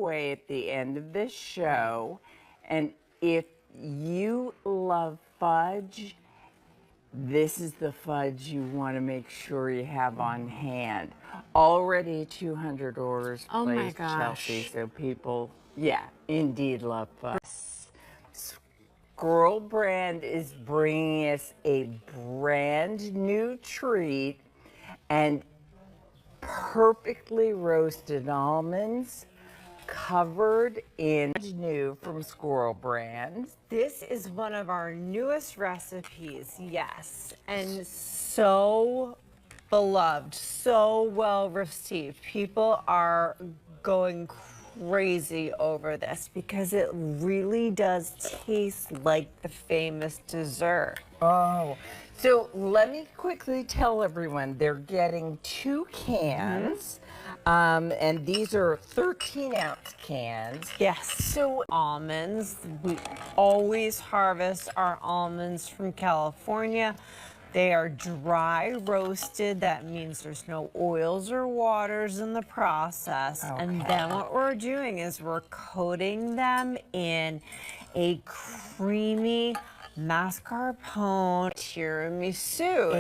away at the end of this show. And if you love fudge, this is the fudge you want to make sure you have on hand. Already 200 orders placed, oh my gosh. Chelsea, so people, yeah, indeed love fudge. Squirrel Brand is bringing us a brand new treat and perfectly roasted almonds covered in new from Squirrel Brand. This is one of our newest recipes, yes, and so beloved, so well received. People are going crazy over this because it really does taste like the famous dessert. Oh, so let me quickly tell everyone they're getting 2 cans. And these are 13-ounce cans. Yes. So almonds, we always harvest our almonds from California. They are dry roasted. That means there's no oils or waters in the process. Okay. And then what we're doing is we're coating them in a creamy mascarpone tiramisu.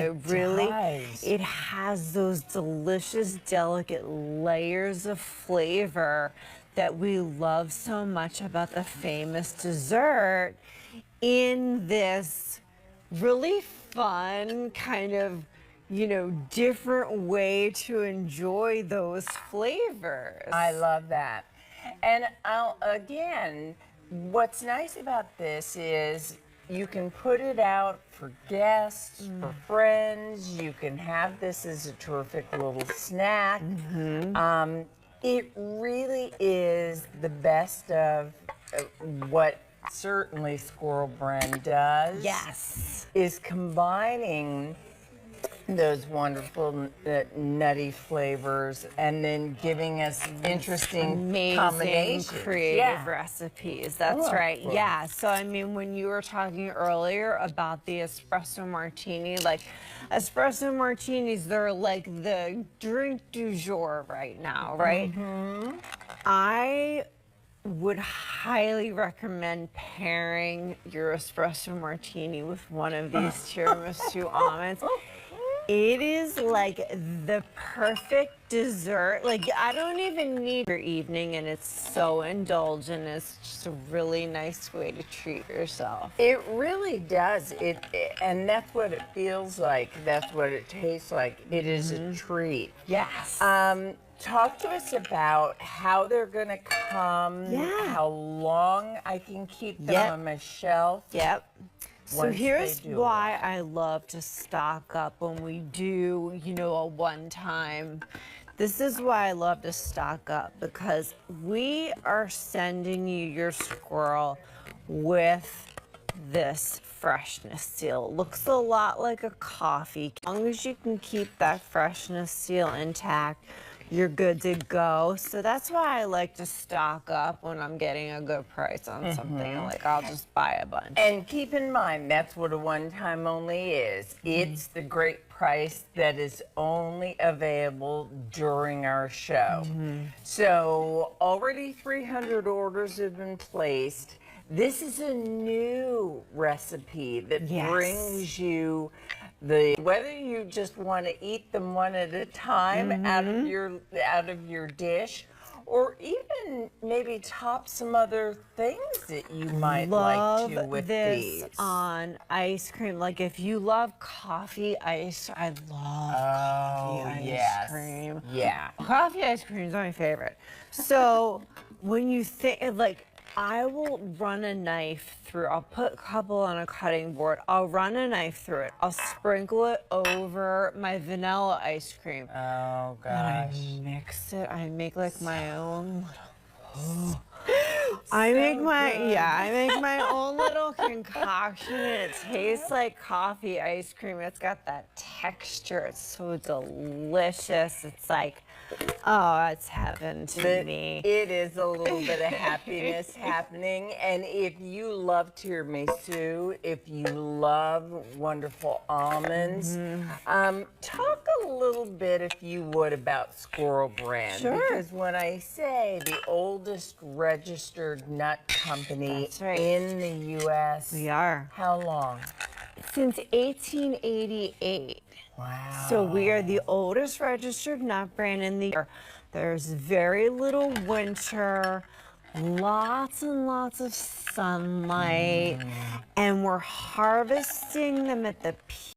It has those delicious, delicate layers of flavor that we love so much about the famous dessert in this really fun kind of, you know, different way to enjoy those flavors. I love that. And again, what's nice about this is you can put it out for guests, for friends. You can have this as a terrific little snack. It really is the best of what certainly Squirrel Brand does. Yes. Is combining those wonderful nutty flavors and then giving us interesting amazing creative recipes. That's right. Cool. Yeah. So I mean, when you were talking earlier about the espresso martini, like espresso martinis, they're like the drink du jour right now, right? I would highly recommend pairing your espresso martini with one of these tiramisu almonds. It is like the perfect dessert. Like, I don't even need your evening, and it's so indulgent. It's just a really nice way to treat yourself. It really does. And that's what it feels like. That's what it tastes like. It is a treat. Yes. Talk to us about how they're going to come, how long I can keep them on my shelf. So here's why I love to stock up when we do, you know, a one-time. This is why I love to stock up, because we are sending you your squirrel with this freshness seal. It looks a lot like a coffee. As long as you can keep that freshness seal intact, you're good to go. So that's why I like to stock up when I'm getting a good price on something. Like, I'll just buy a bunch. And keep in mind, that's what a one-time only is. It's the great price that is only available during our show. So already 300 orders have been placed. This is a new recipe that brings you whether you just want to eat them one at a time out of your dish, or even maybe top some other things that you might like to with this these. On ice cream. Like, if you love coffee ice, I love coffee ice cream. Yeah. Coffee ice cream is my favorite. So when you think, like, I will run a knife through, I'll put a couple on a cutting board, I'll run a knife through it, I'll sprinkle it over my vanilla ice cream. Oh, gosh. And I mix it, I make like my own little, I make my own little concoction, and it tastes like coffee ice cream. It's got that texture, it's so delicious. It's like Oh, it's heaven to But me. it is a little bit of happiness happening. And if you love tiramisu, if you love wonderful almonds, talk a little bit, if you would, about Squirrel Brand. Sure. Because when I say the oldest registered nut company That's right. in the U.S., We are. how long? Since 1888. Wow. So we are the oldest registered nut brand in the year. There's very little winter, lots and lots of sunlight, and we're harvesting them at the peak